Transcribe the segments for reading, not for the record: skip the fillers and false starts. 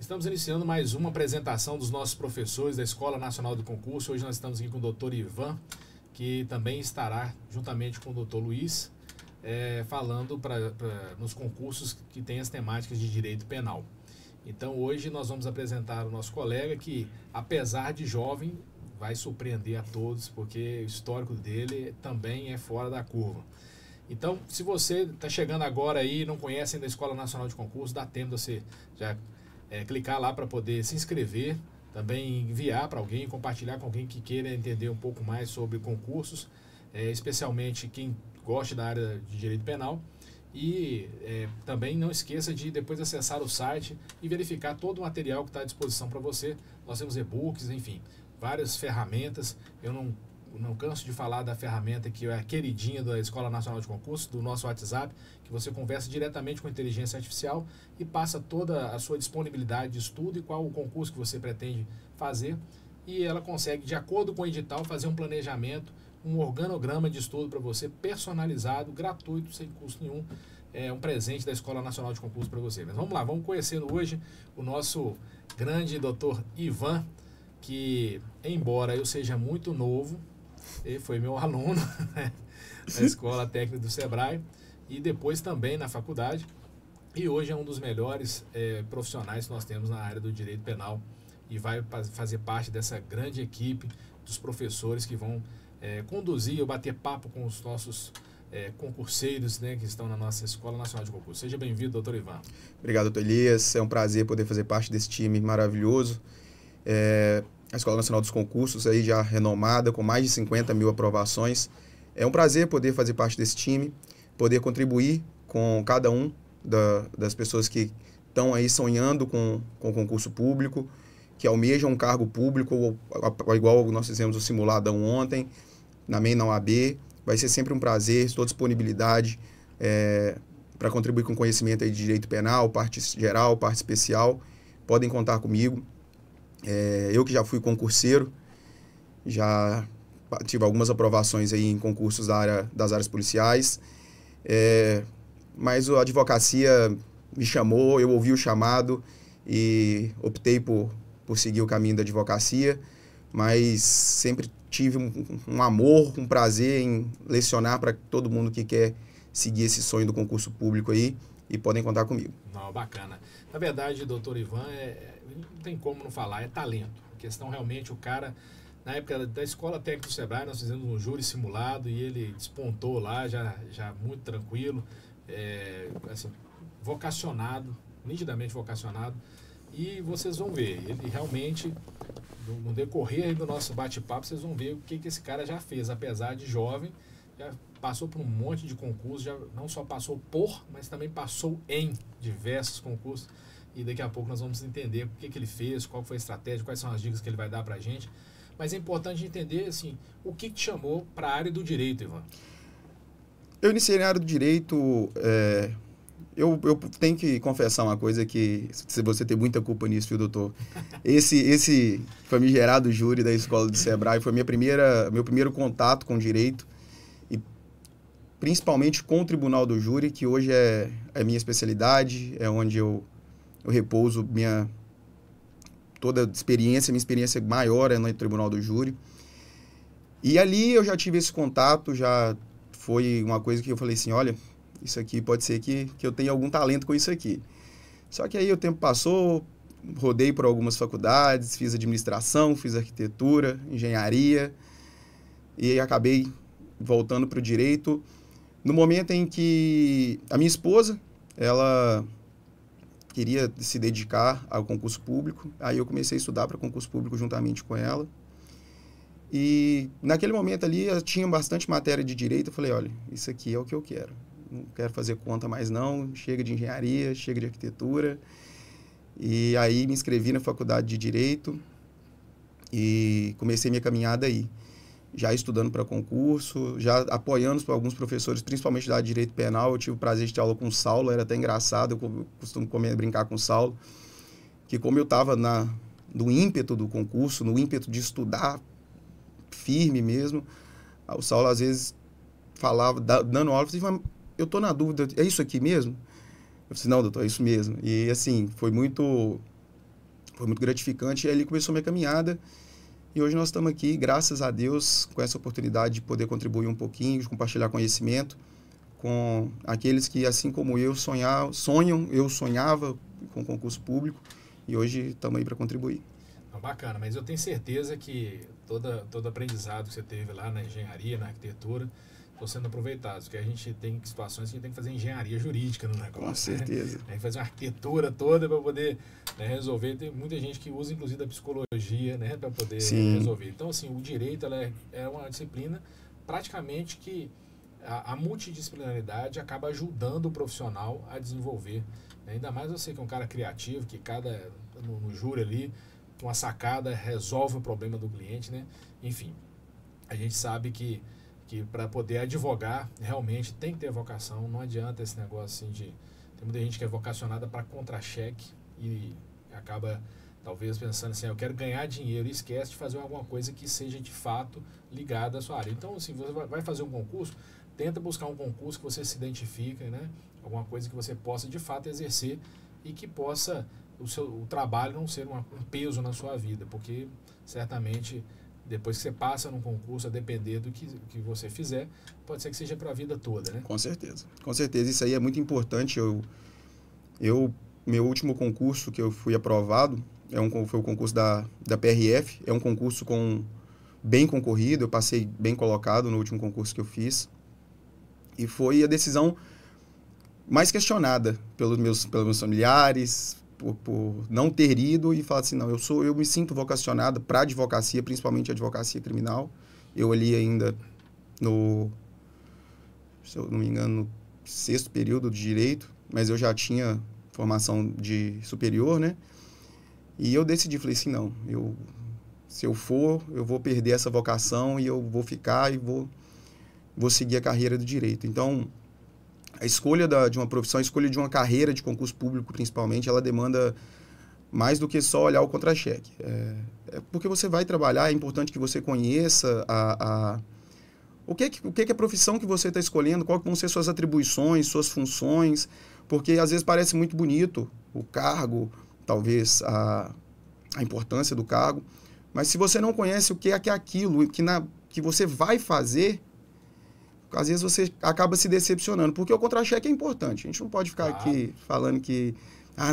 Estamos iniciando mais uma apresentação dos nossos professores da Escola Nacional do Concurso. Hoje nós estamos aqui com o Dr. Ivan, que também estará juntamente com o Dr. Luiz, falando nos concursos que tem as temáticas de direito penal. Então hoje nós vamos apresentar o nosso colega que, apesar de jovem, vai surpreender a todos, porque o histórico dele também é fora da curva. Então, se você está chegando agora aí e não conhece ainda a Escola Nacional de Concurso, dá tempo de você já clicar lá para poder se inscrever, também enviar para alguém, compartilhar com alguém que queira entender um pouco mais sobre concursos, especialmente quem gosta da área de direito penal. E também não esqueça de depois acessar o site e verificar todo o material que está à disposição para você. Nós temos e-books, enfim, várias ferramentas. Eu não canso de falar da ferramenta que é a queridinha da Escola Nacional de Concurso, do nosso WhatsApp, que você conversa diretamente com a inteligência artificial e passa toda a sua disponibilidade de estudo e qual o concurso que você pretende fazer. E ela consegue, de acordo com o edital, fazer um planejamento, um organograma de estudo para você, personalizado, gratuito, sem custo nenhum. É um presente da Escola Nacional de Concurso para você. Mas vamos lá, vamos conhecer hoje o nosso grande doutor Ivan, que, embora eu seja muito novo, ele foi meu aluno na Escola Técnica do Sebrae e depois também na faculdade. E hoje é um dos melhores profissionais que nós temos na área do direito penal e vai fazer parte dessa grande equipe dos professores que vão conduzir ou bater papo com os nossos concurseiros, né, que estão na nossa Escola Nacional de Concurso. Seja bem-vindo, doutor Ivan. Obrigado, doutor Elias. É um prazer poder fazer parte desse time maravilhoso. A Escola Nacional dos Concursos, aí já renomada, com mais de 50 mil aprovações. É um prazer poder fazer parte desse time, poder contribuir com cada um das pessoas que estão aí sonhando com o concurso público, que almejam um cargo público, igual nós fizemos o simuladão ontem, na MEI, na OAB. Vai ser sempre um prazer, estou à disponibilidade para contribuir com conhecimento aí de direito penal, parte geral, parte especial. Podem contar comigo. Eu que já fui concurseiro, já tive algumas aprovações aí em concursos das áreas policiais, mas a advocacia me chamou, eu ouvi o chamado e optei por seguir o caminho da advocacia, mas sempre tive um amor, um prazer em lecionar para todo mundo que quer seguir esse sonho do concurso público aí, e podem contar comigo. Não, bacana. Na verdade, doutor Ivan, não tem como não falar, é talento. A questão realmente, o cara, na época da Escola Técnica do Sebrae, nós fizemos um júri simulado e ele despontou lá, já muito tranquilo, assim, vocacionado, nitidamente vocacionado. E vocês vão ver, ele realmente, no decorrer do nosso bate-papo, vocês vão ver o que esse cara já fez, apesar de jovem, já passou por um monte de concursos, já não só passou por, mas também passou em diversos concursos. E daqui a pouco nós vamos entender o que ele fez, qual foi a estratégia, quais são as dicas que ele vai dar para a gente. Mas é importante entender, assim, o que te chamou para a área do direito, Ivan? Eu iniciei na área do direito. Eu tenho que confessar uma coisa que você tem muita culpa nisso, viu, doutor? Esse famigerado júri da Escola do Sebrae foi meu primeiro contato com direito, e principalmente com o Tribunal do Júri, que hoje é a minha especialidade, é onde eu repouso toda a experiência, minha experiência maior é no Tribunal do Júri. E ali eu já tive esse contato, já foi uma coisa que eu falei assim, olha, isso aqui pode ser que eu tenha algum talento com isso aqui. Só que aí o tempo passou, rodei por algumas faculdades, fiz administração, fiz arquitetura, engenharia, e acabei voltando para o direito no momento em que a minha esposa, ela queria se dedicar ao concurso público. Aí eu comecei a estudar para concurso público juntamente com ela. E naquele momento ali eu tinha bastante matéria de direito. Eu falei, olha, isso aqui é o que eu quero. Não quero fazer conta mais não. Chega de engenharia, chega de arquitetura. E aí me inscrevi na faculdade de Direito e comecei minha caminhada aí. Já estudando para concurso, já apoiando alguns professores, principalmente da área de Direito Penal. Eu tive o prazer de ter aula com o Saulo, era até engraçado, eu costumo brincar com o Saulo, que como eu estava no ímpeto do concurso, no ímpeto de estudar firme mesmo, o Saulo às vezes falava, dando aula, eu falei, eu estou na dúvida, é isso aqui mesmo? Eu disse, não, doutor, é isso mesmo. E assim, foi muito Foi muito gratificante e ali começou minha caminhada. E hoje nós estamos aqui, graças a Deus, com essa oportunidade de poder contribuir um pouquinho, de compartilhar conhecimento com aqueles que, assim como eu, sonham, eu sonhava com concurso público e hoje estamos aí para contribuir. Bacana, mas eu tenho certeza que todo aprendizado que você teve lá na engenharia, na arquitetura, estão sendo aproveitados, porque a gente tem situações que a gente tem que fazer engenharia jurídica no negócio. Com certeza. Né? Tem que fazer uma arquitetura toda para poder, né, resolver. Tem muita gente que usa, inclusive, da psicologia, né, para poder resolver. Então, assim, o direito ela é uma disciplina praticamente que a multidisciplinaridade acaba ajudando o profissional a desenvolver. Né? Ainda mais você que é um cara criativo, que no júri ali, uma sacada resolve o problema do cliente, né? Enfim, a gente sabe que para poder advogar, realmente tem que ter vocação. Não adianta esse negócio assim de... Tem muita gente que é vocacionada para contra-cheque e acaba, talvez, pensando assim, eu quero ganhar dinheiro e esquece de fazer alguma coisa que seja, de fato, ligada à sua área. Então, assim, você vai fazer um concurso, tenta buscar um concurso que você se identifica, né? Alguma coisa que você possa, de fato, exercer e que possa o trabalho não ser um peso na sua vida, porque, certamente... Depois que você passa num concurso, a depender do que você fizer, pode ser que seja para a vida toda, né? Com certeza. Com certeza. Isso aí é muito importante. Meu último concurso que eu fui aprovado foi o concurso da PRF. É um concurso bem concorrido. Eu passei bem colocado no último concurso que eu fiz. E foi a decisão mais questionada pelos meus familiares, por não ter ido e falar assim, não, eu me sinto vocacionado para advocacia, principalmente advocacia criminal. Eu ali ainda se eu não me engano, no 6º período de direito, mas eu já tinha formação de superior, né? E eu decidi, falei assim, não, se eu for, eu vou perder essa vocação e eu vou ficar e vou seguir a carreira do direito. Então, a escolha de uma profissão, a escolha de uma carreira de concurso público, principalmente, ela demanda mais do que só olhar o contra-cheque. Porque você vai trabalhar, é importante que você conheça o que é a profissão que você está escolhendo, quais vão ser suas atribuições, suas funções, porque às vezes parece muito bonito o cargo, talvez a importância do cargo, mas se você não conhece o que é aquilo que você vai fazer, às vezes você acaba se decepcionando, porque o contra-cheque é importante. A gente não pode ficar aqui falando que,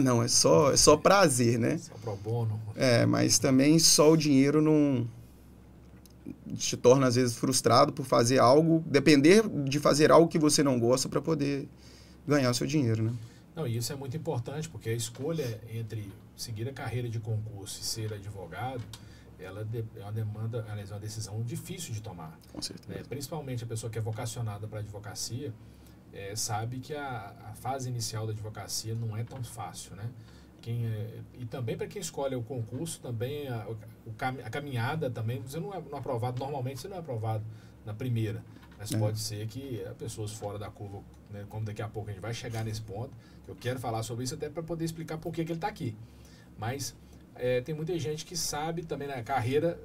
não, é só prazer, né? Só pro bono. Mas também só o dinheiro não te torna, às vezes, frustrado por fazer algo, depender de fazer algo que você não gosta para poder ganhar o seu dinheiro, né? Não, e isso é muito importante, porque a escolha entre seguir a carreira de concurso e ser advogado, ela é uma demanda, aliás, é uma decisão difícil de tomar. Com certeza. Principalmente a pessoa que é vocacionada para a advocacia, sabe que a fase inicial da advocacia não é tão fácil, né? E também para quem escolhe o concurso, também a caminhada também, você não é aprovado, normalmente você não é aprovado na primeira, mas pode ser que pessoas fora da curva, né, como daqui a pouco a gente vai chegar nesse ponto, eu quero falar sobre isso até para poder explicar por que ele está aqui. Mas tem muita gente que sabe também na carreira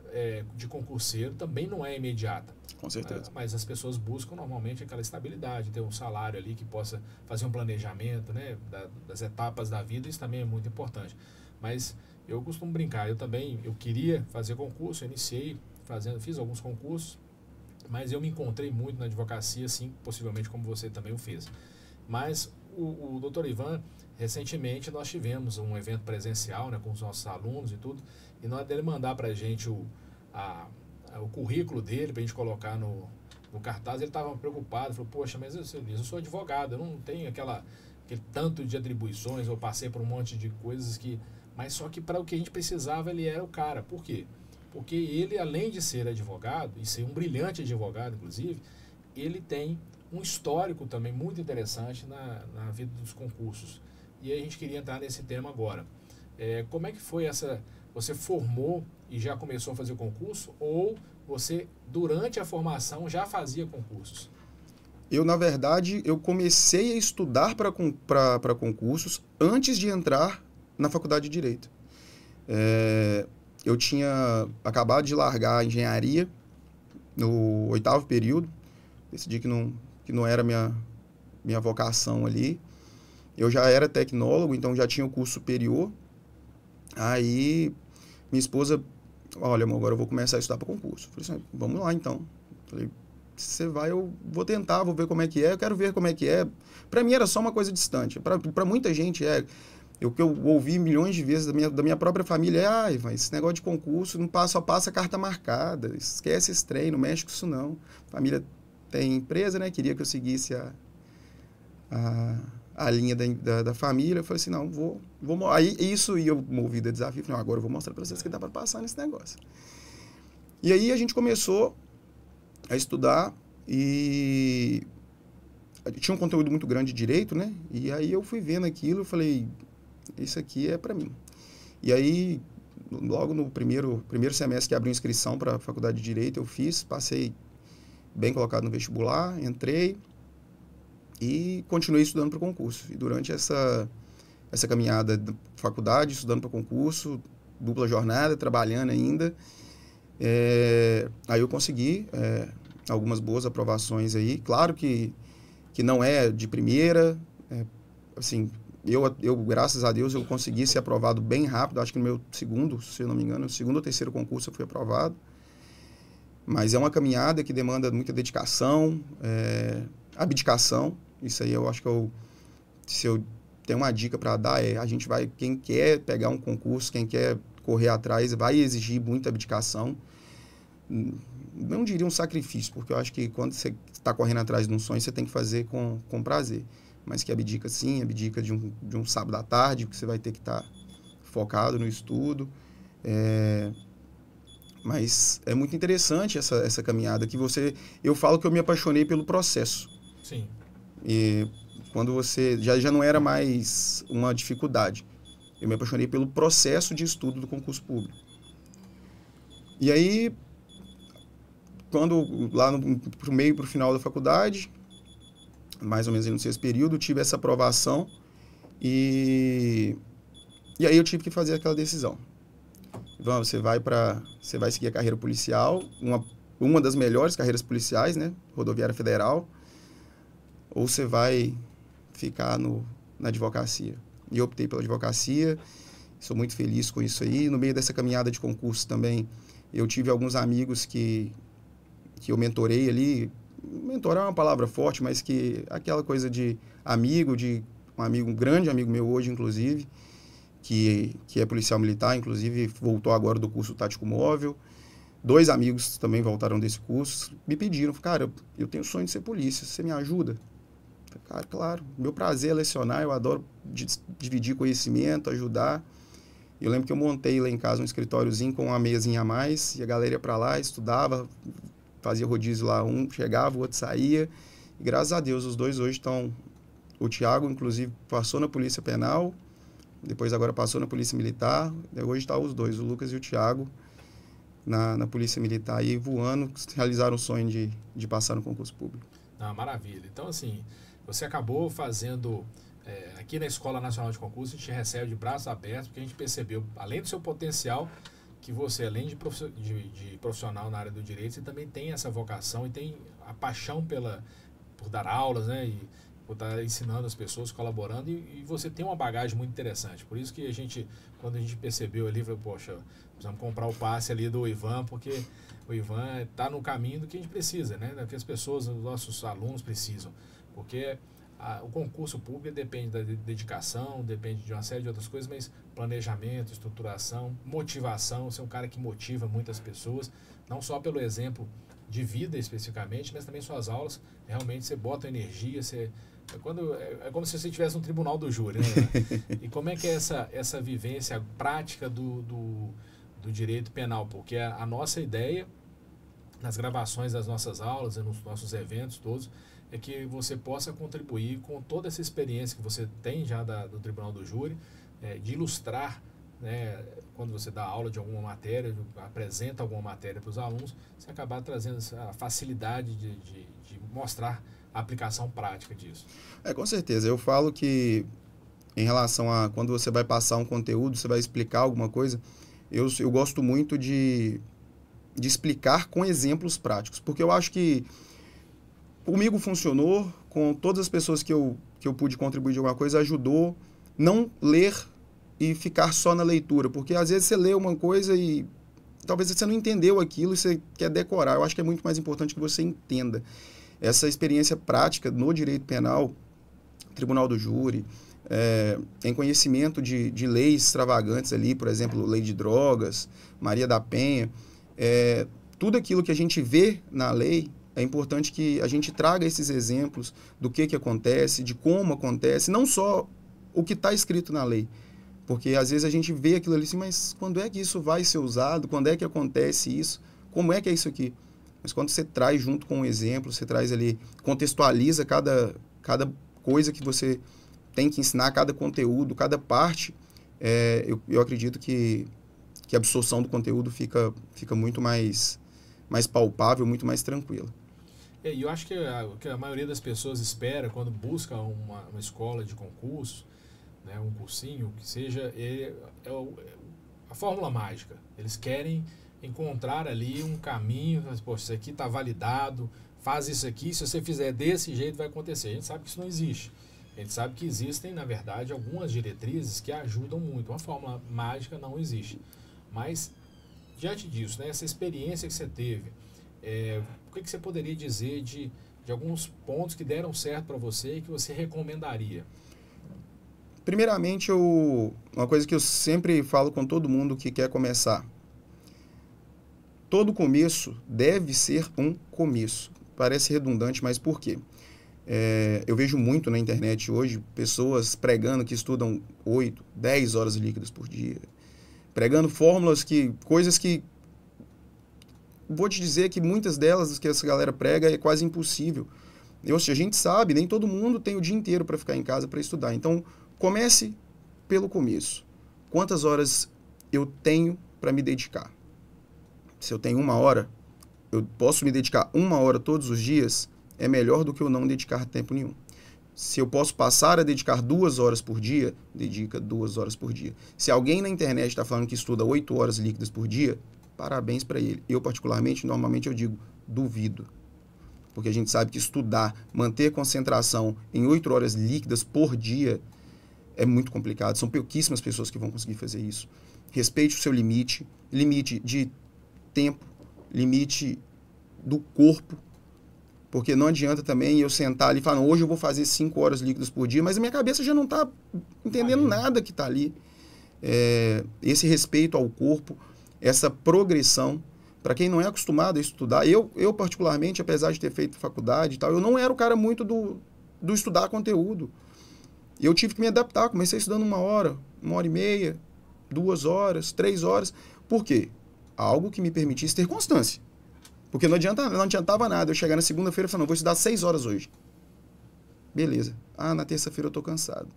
de concurseiro também não é imediata. Com certeza. Mas as pessoas buscam normalmente aquela estabilidade, ter um salário ali que possa fazer um planejamento, né, das etapas da vida, isso também é muito importante. Mas eu costumo brincar, eu queria fazer concurso, eu fiz alguns concursos, mas eu me encontrei muito na advocacia, assim, possivelmente como você também o fez. Mas o doutor Ivan, recentemente nós tivemos um evento presencial, né, com os nossos alunos e tudo, e na hora dele mandar para a gente o currículo dele, para a gente colocar no cartaz, ele estava preocupado, falou, poxa, mas eu sou advogado, eu não tenho aquele tanto de atribuições, eu passei por um monte de coisas mas só que para o que a gente precisava ele era o cara. Por quê? Porque ele, além de ser advogado, e ser um brilhante advogado, inclusive, ele tem um histórico também muito interessante na vida dos concursos. E a gente queria entrar nesse tema agora. Como é que foi você formou e já começou a fazer concurso, ou você, durante a formação, já fazia concursos? Na verdade, eu comecei a estudar para concursos antes de entrar na faculdade de Direito. Eu tinha acabado de largar a engenharia no 8º período, decidi que não era minha vocação ali. Eu já era tecnólogo, então já tinha o curso superior. Aí, minha esposa, olha, amor, agora eu vou começar a estudar para concurso. Eu falei assim, vamos lá, então. Falei, você vai, eu vou tentar, vou ver como é que é, eu quero ver como é que é. Para mim era só uma coisa distante. Para muita gente é... O que eu ouvi milhões de vezes da minha própria família é, ai, mas esse negócio de concurso não passa, só passa carta marcada, esquece esse trem, não mexe com isso não. A família tem empresa, né? Queria que eu seguisse a linha da família. Eu falei assim, não, vou aí isso, e eu movido a desafio, falei, não, agora eu vou mostrar para vocês que dá para passar nesse negócio. E aí a gente começou a estudar e tinha um conteúdo muito grande de direito, né? E aí eu fui vendo aquilo, eu falei, isso aqui é para mim. E aí, logo no primeiro semestre que abriu inscrição para a faculdade de Direito, eu fiz, passei bem colocado no vestibular, entrei e continuei estudando para o concurso. E durante essa caminhada da faculdade, estudando para concurso, dupla jornada, trabalhando ainda, aí eu consegui algumas boas aprovações aí. Claro que não é de primeira, assim... Eu, graças a Deus, eu consegui ser aprovado bem rápido. Acho que no meu segundo, se eu não me engano, no segundo ou terceiro concurso eu fui aprovado. Mas é uma caminhada que demanda muita dedicação, abdicação. Isso aí eu acho que se eu tenho uma dica para dar, a gente vai, quem quer pegar um concurso, quem quer correr atrás, vai exigir muita abdicação. Não diria um sacrifício, porque eu acho que quando você está correndo atrás de um sonho, você tem que fazer com prazer. Mas que abdica sim, abdica de um sábado à tarde, porque você vai ter que estar focado no estudo. Mas é muito interessante essa caminhada que eu falo que eu me apaixonei pelo processo. Sim. E quando você já não era mais uma dificuldade. Eu me apaixonei pelo processo de estudo do concurso público. E aí, quando lá pro meio, pro final da faculdade, mais ou menos no sexto período, tive essa aprovação e aí eu tive que fazer aquela decisão. Você vai seguir a carreira policial, uma das melhores carreiras policiais, né, rodoviária federal, ou você vai ficar na advocacia. E eu optei pela advocacia, sou muito feliz com isso aí. No meio dessa caminhada de concurso também, eu tive alguns amigos que eu mentorei ali. Mentorar é uma palavra forte, mas que aquela coisa de amigo, um grande amigo meu hoje, inclusive, que é policial militar, inclusive voltou agora do curso tático móvel. 2 amigos também voltaram desse curso, me pediram, cara, eu tenho sonho de ser polícia, você me ajuda? Cara, claro, meu prazer é lecionar, eu adoro dividir conhecimento, ajudar. Eu lembro que eu montei lá em casa um escritóriozinho com uma mesinha a mais, e a galera ia para lá, estudava, fazia rodízio lá, um chegava, o outro saía. E graças a Deus, os 2 hoje estão... O Thiago, inclusive, passou na Polícia Penal, depois agora passou na Polícia Militar. Hoje estão os 2, o Lucas e o Thiago, na Polícia Militar, aí voando, realizaram o sonho de passar no concurso público. Ah, maravilha. Então, assim, você acabou fazendo... aqui na Escola Nacional de Concurso, a gente recebe de braços abertos, porque a gente percebeu, além do seu potencial, que você, além de profissional na área do direito, você também tem essa vocação e tem a paixão por dar aulas, né? E por estar ensinando as pessoas, colaborando, e você tem uma bagagem muito interessante. Por isso que quando a gente percebeu ali, falou, poxa, precisamos comprar o passe ali do Ivan, porque o Ivan está no caminho do que a gente precisa, né? Do que as pessoas, os nossos alunos precisam. Porque o concurso público depende da dedicação, depende de uma série de outras coisas, mas planejamento, estruturação, motivação, você é um cara que motiva muitas pessoas, não só pelo exemplo de vida especificamente, mas também suas aulas, realmente você bota energia, é como se você estivesse no tribunal do júri, né? E como é que é essa vivência prática do direito penal? Porque a nossa ideia, nas gravações das nossas aulas e nos nossos eventos todos, é que você possa contribuir com toda essa experiência que você tem já do Tribunal do Júri, de ilustrar, né, quando você dá aula de alguma matéria, apresenta alguma matéria para os alunos, você acabar trazendo essa facilidade de mostrar a aplicação prática disso. Com certeza. Eu falo que, em relação a quando você vai passar um conteúdo, você vai explicar alguma coisa, eu gosto muito de explicar com exemplos práticos, porque eu acho que comigo funcionou, com todas as pessoas que eu pude contribuir de alguma coisa, ajudou. Não ler e ficar só na leitura, porque às vezes você lê uma coisa e talvez você não entendeu aquilo e você quer decorar. Eu acho que é muito mais importante que você entenda. Essa experiência prática no direito penal, tribunal do júri, em conhecimento de leis extravagantes ali, por exemplo, lei de drogas, Maria da Penha, tudo aquilo que a gente vê na lei, é importante que a gente traga esses exemplos do que acontece, de como acontece, não só o que está escrito na lei, porque às vezes a gente vê aquilo ali assim, mas quando é que isso vai ser usado? Quando é que acontece isso? Como é que é isso aqui? Mas quando você traz junto com um exemplo, você traz ali, contextualiza cada coisa que você tem que ensinar, cada conteúdo, cada parte, eu acredito que a absorção do conteúdo fica muito mais palpável, muito mais tranquila. E eu acho que a maioria das pessoas espera, quando busca uma escola de concurso, né, um cursinho, que seja, a fórmula mágica. Eles querem encontrar ali um caminho, poxa, isso aqui está validado, faz isso aqui, se você fizer desse jeito vai acontecer. A gente sabe que isso não existe. A gente sabe que existem, na verdade, algumas diretrizes que ajudam muito. Uma fórmula mágica não existe. Mas, diante disso, né, essa experiência que você teve, o que você poderia dizer de alguns pontos que deram certo para você e que você recomendaria? Primeiramente, uma coisa que eu sempre falo com todo mundo que quer começar. Todo começo deve ser um começo. Parece redundante, mas por quê? Eu vejo muito na internet hoje pessoas pregando que estudam 8, 10 horas líquidas por dia, pregando fórmulas, coisas que vou te dizer que muitas delas que essa galera prega é quase impossível. A gente sabe, nem todo mundo tem o dia inteiro para ficar em casa para estudar. Então, comece pelo começo. Quantas horas eu tenho para me dedicar? Se eu tenho 1 hora, eu posso me dedicar 1 hora todos os dias, é melhor do que eu não dedicar tempo nenhum. Se eu posso passar a dedicar 2 horas por dia, dedica 2 horas por dia. Se alguém na internet está falando que estuda 8 horas líquidas por dia, parabéns para ele. Eu, particularmente, normalmente eu digo, duvido. Porque a gente sabe que estudar, manter concentração em 8 horas líquidas por dia é muito complicado. São pouquíssimas pessoas que vão conseguir fazer isso. Respeite o seu limite de tempo, limite do corpo, porque não adianta também eu sentar ali e falar, hoje eu vou fazer 5 horas líquidas por dia, mas a minha cabeça já não está entendendo nada que está ali. Esse respeito ao corpo, essa progressão, para quem não é acostumado a estudar, eu particularmente, apesar de ter feito faculdade e tal, eu não era o cara muito do estudar conteúdo. Eu tive que me adaptar, comecei estudando 1 hora, 1h30, 2 horas, 3 horas. Por quê? Algo que me permitisse ter constância. Porque não adiantava nada eu chegar na segunda-feira e falar, não, vou estudar 6 horas hoje. Beleza. Na terça-feira eu estou cansado.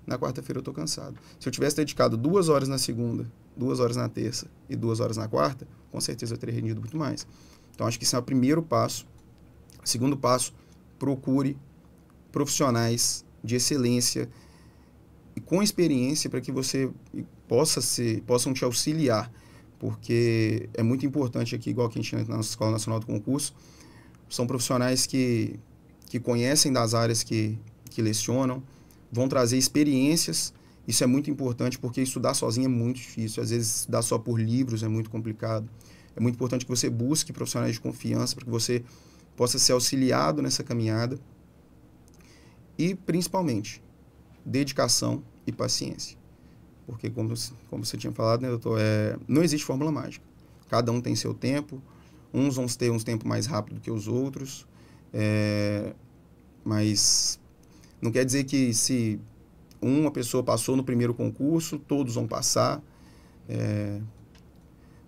Na quarta-feira eu estou cansado. Se eu tivesse dedicado 2 horas na segunda, 2 horas na terça e 2 horas na quarta, com certeza eu teria rendido muito mais. Então, acho que esse é o primeiro passo. Segundo passo, procure profissionais de excelência e com experiência para que você possam te auxiliar, porque é muito importante aqui, igual que a gente tem na Escola Nacional do Concurso, são profissionais que conhecem das áreas que lecionam, vão trazer experiências. Isso é muito importante, porque estudar sozinho é muito difícil, às vezes estudar só por livros é muito complicado. É muito importante que você busque profissionais de confiança para que você possa ser auxiliado nessa caminhada. E, principalmente, dedicação e paciência. Porque, como você tinha falado, né, doutor, não existe fórmula mágica. Cada um tem seu tempo, uns vão ter um tempo mais rápido que os outros, mas não quer dizer que se uma pessoa passou no primeiro concurso, todos vão passar.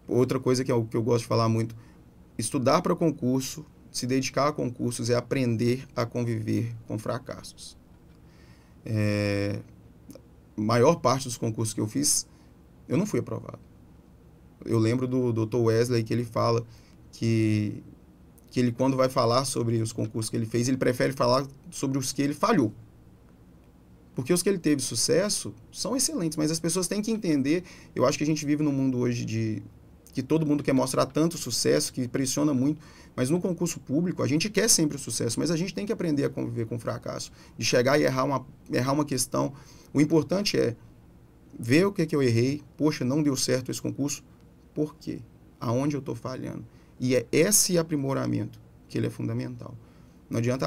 Outra coisa que eu gosto de falar muito, estudar para concurso, se dedicar a concursos é aprender a conviver com fracassos. Maior parte dos concursos que eu fiz, eu não fui aprovado. Eu lembro do Dr. Wesley, que ele fala que ele, quando vai falar sobre os concursos que ele fez, ele prefere falar sobre os que ele falhou. Porque os que ele teve sucesso são excelentes, mas as pessoas têm que entender. Eu acho que a gente vive num mundo hoje que todo mundo quer mostrar tanto sucesso, que pressiona muito, mas no concurso público a gente quer sempre o sucesso, mas a gente tem que aprender a conviver com o fracasso, de chegar e errar uma questão. O importante é ver o que eu errei, poxa, não deu certo esse concurso, por quê? Aonde eu estou falhando? E é esse aprimoramento que ele é fundamental. Não adianta,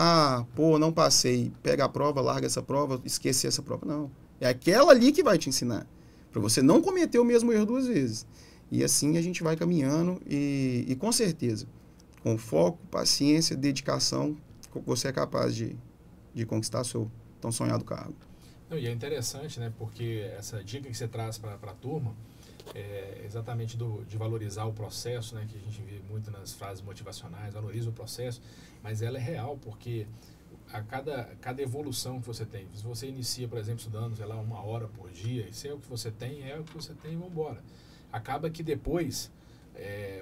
pô, não passei, pega a prova, larga essa prova, esquece essa prova. Não. É aquela ali que vai te ensinar, para você não cometer o mesmo erro 2 vezes. E assim a gente vai caminhando e com certeza, com foco, paciência, dedicação, você é capaz de conquistar seu tão sonhado cargo. Não, e é interessante, né, porque essa dica que você traz para a turma é exatamente de valorizar o processo, né, que a gente vê muito nas frases motivacionais, valoriza o processo, mas ela é real, porque a cada evolução que você tem, se você inicia, por exemplo, estudando, sei lá, 1 hora por dia, isso é o que você tem, e vamos embora. Acaba que depois,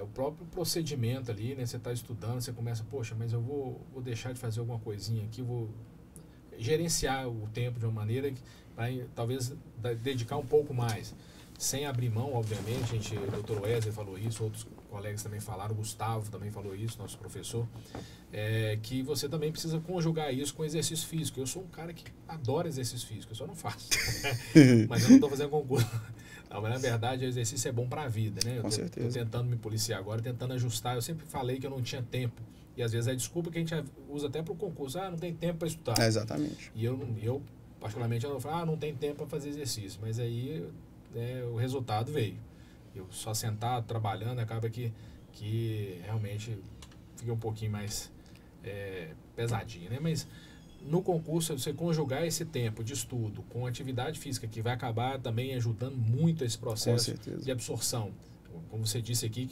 o próprio procedimento ali, né, você está estudando, você começa, poxa, mas eu vou deixar de fazer alguma coisinha aqui, vou gerenciar o tempo de uma maneira para talvez dedicar um pouco mais, sem abrir mão, obviamente. O Dr. Wesley falou isso, outros colegas também falaram, o Gustavo também falou isso, nosso professor, que você também precisa conjugar isso com exercício físico. Eu sou um cara que adora exercício físico, eu só não faço, mas eu não estou fazendo concurso. Não, mas na verdade o exercício é bom para a vida, né? Eu estou tentando me policiar agora, tentando ajustar. Eu sempre falei que eu não tinha tempo. E às vezes é desculpa que a gente usa até para o concurso. Não tem tempo para estudar. Exatamente. E eu particularmente, eu não falo, não tem tempo para fazer exercício. Mas aí o resultado veio. Eu só sentado, trabalhando, acaba que realmente fica um pouquinho mais pesadinho, né? Mas no concurso, você conjugar esse tempo de estudo com atividade física, que vai acabar também ajudando muito esse processo de absorção. Como você disse aqui,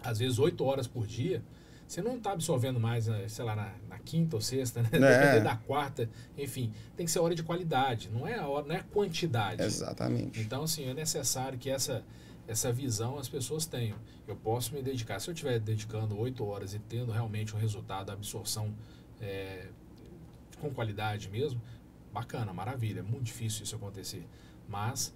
às vezes 8 horas por dia, você não está absorvendo mais, sei lá, na quinta ou sexta, né? Dependendo da quarta, enfim, tem que ser hora de qualidade, não é a hora, não é a quantidade. Exatamente. Então, assim, é necessário que essa visão as pessoas tenham. Eu posso me dedicar, se eu estiver dedicando 8 horas e tendo realmente um resultado, a absorção com qualidade mesmo, bacana, maravilha, é muito difícil isso acontecer. Mas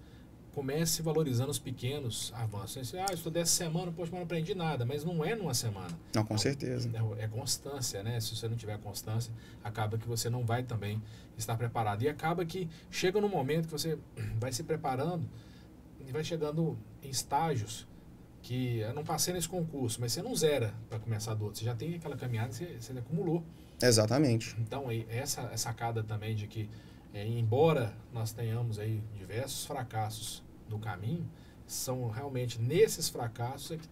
comece valorizando os pequenos avanços. Eu estudei essa semana, poxa, mas não aprendi nada. Mas não é numa semana. Não, com certeza. É constância, né? Se você não tiver constância, acaba que você não vai também estar preparado. E acaba que chega num momento que você vai se preparando e vai chegando em estágios que eu não passei nesse concurso, mas você não zera para começar do outro. Você já tem aquela caminhada que você acumulou. Exatamente. Então, essa sacada também de que embora nós tenhamos aí diversos fracassos no caminho, são realmente nesses fracassos que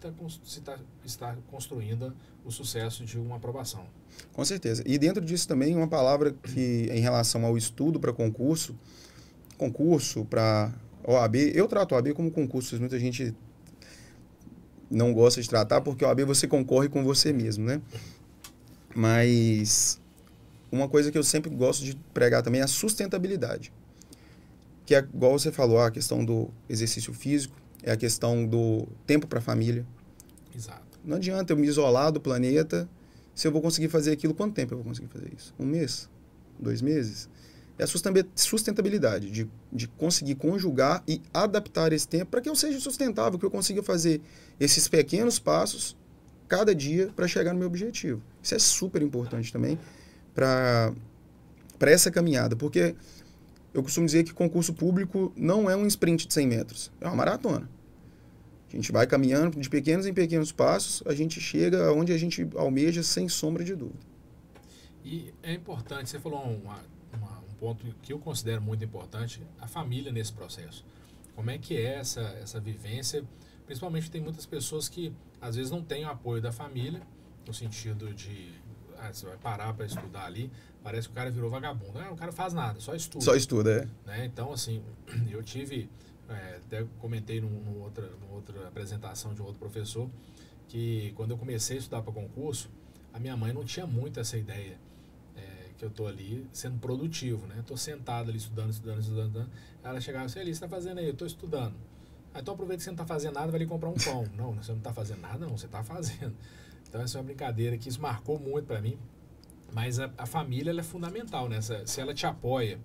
está construindo o sucesso de uma aprovação. Com certeza. E dentro disso também uma palavra que em relação ao estudo para concurso para OAB, eu trato a OAB como concurso, muita gente não gosta de tratar porque a OAB você concorre com você mesmo, né? Mas uma coisa que eu sempre gosto de pregar também é a sustentabilidade. Que é, igual você falou, a questão do exercício físico, é a questão do tempo para a família. Exato. Não adianta eu me isolar do planeta se eu vou conseguir fazer aquilo. Quanto tempo eu vou conseguir fazer isso? 1 mês? 2 meses? É a sustentabilidade, de conseguir conjugar e adaptar esse tempo para que eu seja sustentável, que eu consiga fazer esses pequenos passos cada dia para chegar no meu objetivo. Isso é super importante também para essa caminhada, porque eu costumo dizer que concurso público não é um sprint de 100 metros, é uma maratona. A gente vai caminhando de pequenos em pequenos passos, a gente chega onde a gente almeja sem sombra de dúvida. E é importante, você falou um ponto que eu considero muito importante, a família nesse processo. Como é que é essa vivência? Principalmente tem muitas pessoas que às vezes não têm o apoio da família, no sentido de você vai parar para estudar ali, parece que o cara virou vagabundo. O cara faz nada, só estuda. Só estuda, né? Então, assim, eu tive, até comentei numa outra apresentação de um outro professor, que quando eu comecei a estudar para concurso, a minha mãe não tinha muito essa ideia que eu estou ali sendo produtivo, né? Estou sentado ali estudando. Ela chegava assim, ali, você está fazendo aí? Eu estou estudando. Então aproveita que você não está fazendo nada, vai ali comprar um pão. Não, você não está fazendo nada, não, você está fazendo. Então essa é uma brincadeira que isso marcou muito para mim. Mas a família ela é fundamental, né? Se ela te apoia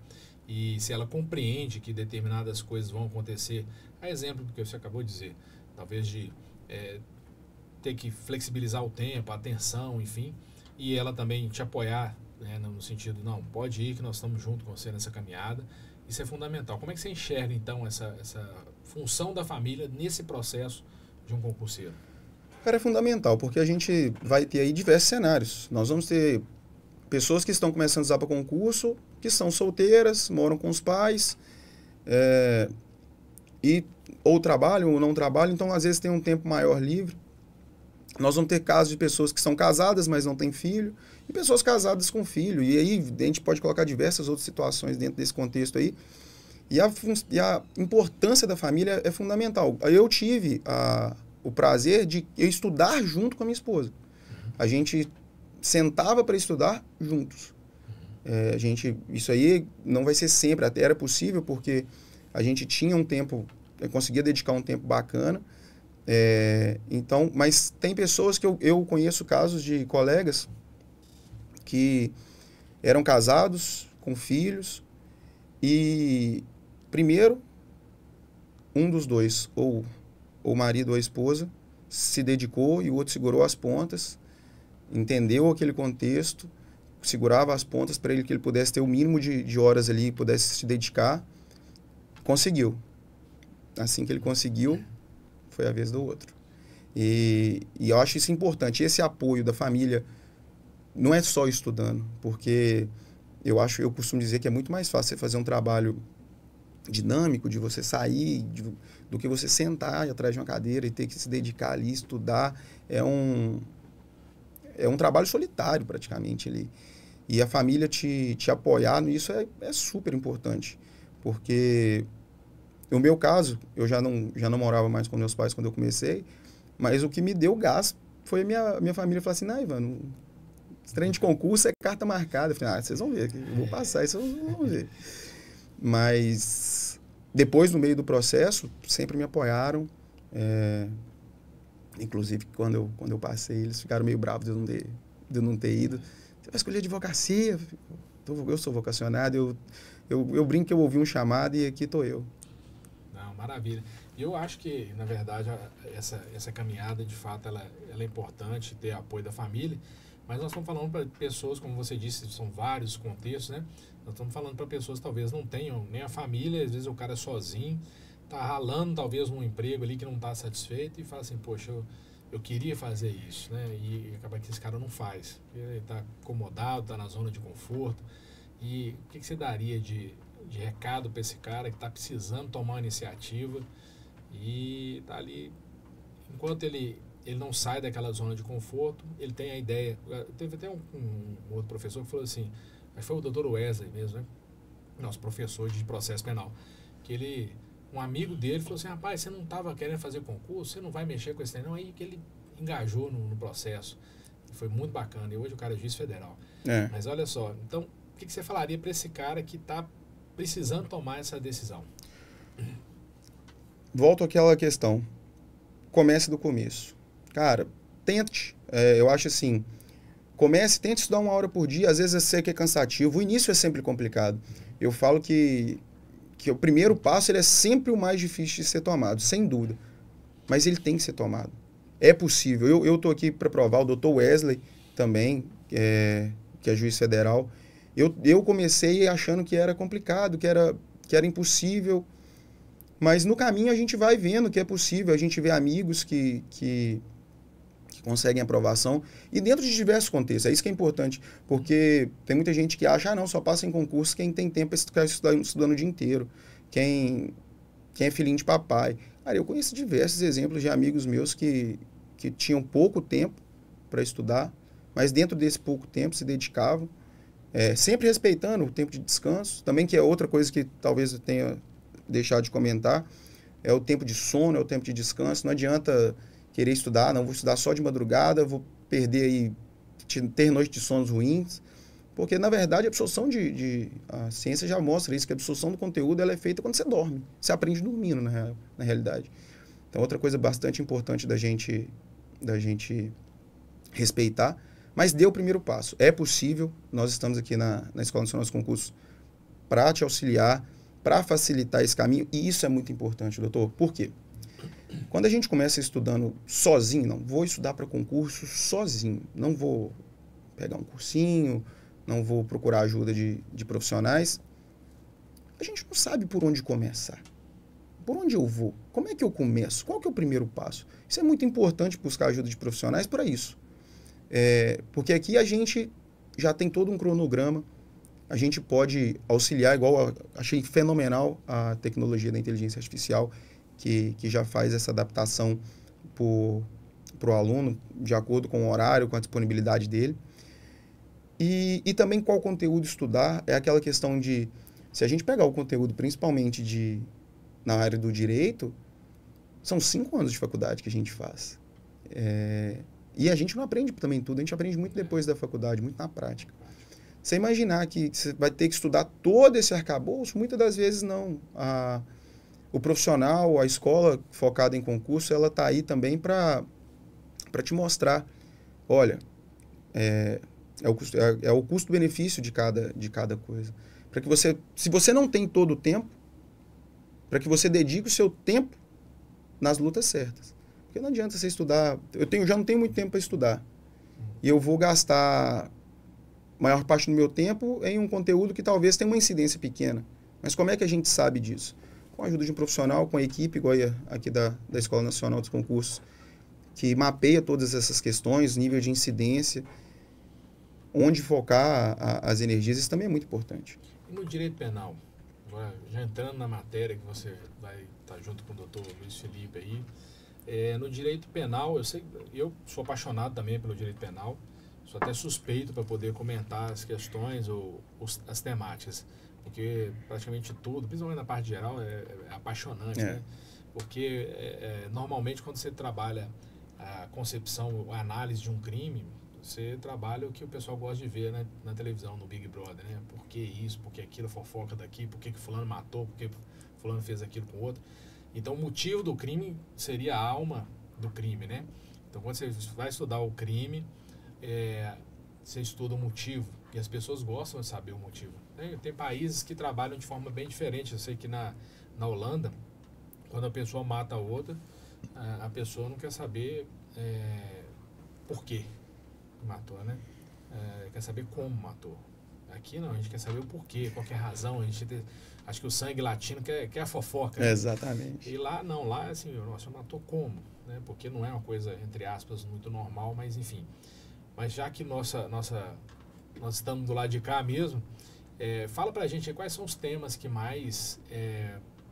e se ela compreende que determinadas coisas vão acontecer, a exemplo do que você acabou de dizer, talvez de ter que flexibilizar o tempo, a atenção, enfim, e ela também te apoiar, né, no sentido, não, pode ir que nós estamos junto com você nessa caminhada, Isso é fundamental. Como é que você enxerga, então, essa função da família nesse processo de um concurseiro? Cara, é fundamental, porque a gente vai ter aí diversos cenários. Nós vamos ter pessoas que estão começando a estudar para concurso, que são solteiras, moram com os pais, ou trabalham ou não trabalham, então às vezes tem um tempo maior livre. Nós vamos ter casos de pessoas que são casadas, mas não têm filho, e pessoas casadas com filho. E aí a gente pode colocar diversas outras situações dentro desse contexto aí. E a importância da família é fundamental. Eu tive o prazer de eu estudar junto com a minha esposa. A gente sentava para estudar juntos. Isso aí não vai ser sempre, até era possível, porque a gente tinha um tempo, eu conseguia dedicar um tempo bacana. Então, mas tem pessoas que eu conheço casos de colegas que eram casados, com filhos, e primeiro, um dos dois, ou o marido ou a esposa, se dedicou e o outro segurou as pontas, entendeu aquele contexto, segurava as pontas para que ele pudesse ter o mínimo de horas ali, pudesse se dedicar, conseguiu. Assim que ele conseguiu, foi a vez do outro. E eu acho isso importante. Esse apoio da família não é só estudando, porque eu costumo dizer que é muito mais fácil você fazer um trabalho dinâmico, de você sair, do que você sentar atrás de uma cadeira e ter que se dedicar ali, estudar. É um trabalho solitário, praticamente, ali. E a família te apoiar nisso é super importante, porque no meu caso, eu já não morava mais com meus pais quando eu comecei, mas o que me deu gás foi a minha família falar assim: não, Ivan, esse trem de concurso é carta marcada. Eu falei: vocês vão ver, eu vou passar, isso vocês vão ver. Mas depois, no meio do processo, sempre me apoiaram. Inclusive, quando eu passei, eles ficaram meio bravos de eu não ter ido. Você vai escolher advocacia? Eu sou vocacionado, eu brinco que eu ouvi um chamado e aqui estou eu. Não, maravilha. E eu acho que, na verdade, essa caminhada, de fato, ela é importante, ter apoio da família, mas nós estamos falando para pessoas, como você disse, são vários contextos, né? Nós estamos falando para pessoas que talvez não tenham nem a família, às vezes o cara é sozinho, está ralando talvez um emprego ali que não está satisfeito e fala assim: poxa, eu queria fazer isso, né? E acaba que esse cara não faz. Ele está acomodado, está na zona de conforto. E o que você daria de recado para esse cara que está precisando tomar uma iniciativa e está ali, enquanto ele não sai daquela zona de conforto, ele tem a ideia. Teve até um outro professor que falou assim, acho que foi o Dr. Wesley mesmo, né? Nosso professor de processo penal, que um amigo dele falou assim: rapaz, você não estava querendo fazer concurso, você não vai mexer com esse trem, não. Aí que ele engajou no processo. Foi muito bacana. E hoje o cara é juiz federal. Mas olha só, então, o que você falaria para esse cara que está precisando tomar essa decisão? Volto àquela questão. Comece do começo. Cara, tente. Eu acho assim, tente estudar 1 hora por dia. Às vezes eu sei que é cansativo. O início é sempre complicado. Eu falo que o primeiro passo ele é sempre o mais difícil de ser tomado, sem dúvida. Mas ele tem que ser tomado. É possível. Eu estou aqui para provar. O Dr. Wesley também, que é juiz federal. Eu comecei achando que era complicado, que era impossível. Mas no caminho a gente vai vendo que é possível. A gente vê amigos que conseguem aprovação. E dentro de diversos contextos. É isso que é importante. Porque tem muita gente que acha: não, só passa em concurso quem tem tempo para ficar estudando o dia inteiro. Quem é filhinho de papai. Cara, eu conheço diversos exemplos de amigos meus que tinham pouco tempo para estudar, mas dentro desse pouco tempo se dedicavam, sempre respeitando o tempo de descanso. Também, que é outra coisa que talvez eu tenha deixado de comentar, é o tempo de sono, é o tempo de descanso. Não adianta querer estudar: não, vou estudar só de madrugada, vou perder aí, ter noite de sonos ruins. Porque, na verdade, a absorção a ciência já mostra isso, que a absorção do conteúdo ela é feita quando você dorme. Você aprende dormindo, na realidade. Então, outra coisa bastante importante da gente respeitar, mas dê o primeiro passo. É possível. Nós estamos aqui na Escola Nacional dos Concursos para te auxiliar, para facilitar esse caminho, e isso é muito importante, doutor. Por quê? Quando a gente começa estudando sozinho, não vou estudar para concurso sozinho, não vou pegar um cursinho, não vou procurar ajuda de profissionais, a gente não sabe por onde começar. Por onde eu vou? Como é que eu começo? Qual que é o primeiro passo? Isso é muito importante buscar ajuda de profissionais para isso. Porque aqui a gente já tem todo um cronograma, a gente pode auxiliar, achei fenomenal a tecnologia da inteligência artificial, que já faz essa adaptação para o aluno, de acordo com o horário, com a disponibilidade dele. E também qual conteúdo estudar, é aquela questão de, se a gente pegar o conteúdo principalmente na área do direito, são 5 anos de faculdade que a gente faz. E a gente não aprende também tudo, a gente aprende muito depois da faculdade, muito na prática. Você imaginar que você vai ter que estudar todo esse arcabouço, muitas das vezes não. O profissional, a escola focada em concurso, ela está aí também para te mostrar, olha, é o custo-benefício de cada coisa. Para que você, se você não tem todo o tempo, para que você dedique o seu tempo nas lutas certas. Porque não adianta você estudar, já não tenho muito tempo para estudar. E eu vou gastar a maior parte do meu tempo em um conteúdo que talvez tenha uma incidência pequena. Mas como é que a gente sabe disso? Com a ajuda de um profissional, com a equipe, igual aqui da Escola Nacional dos Concursos, que mapeia todas essas questões, nível de incidência, onde focar as energias, isso também é muito importante. E no direito penal, agora, já entrando na matéria que você vai estar junto com o doutor Luiz Felipe aí, no direito penal, eu sou apaixonado também pelo direito penal, sou até suspeito para poder comentar as questões ou as temáticas, porque praticamente tudo, principalmente na parte geral, é apaixonante, né? Porque normalmente quando você trabalha a concepção, a análise de um crime, você trabalha o que o pessoal gosta de ver, né, na televisão, no Big Brother, né? Por que isso, por que aquilo, fofoca daqui, por que fulano matou, por que fulano fez aquilo com o outro. Então, o motivo do crime seria a alma do crime, né? Então, quando você vai estudar o crime, você estuda o motivo, e as pessoas gostam de saber o motivo. Tem países que trabalham de forma bem diferente. Eu sei que na Holanda, quando a pessoa mata a outra, a pessoa não quer saber por que matou, né? Quer saber como matou. Aqui não, a gente quer saber o porquê, qual que é a razão. Acho que o sangue latino quer a fofoca. Né? Exatamente. E lá não, lá assim, nossa, matou como? Né? Porque não é uma coisa, entre aspas, muito normal, mas enfim. Mas já que nós estamos do lado de cá mesmo, fala pra gente aí, quais são os temas que mais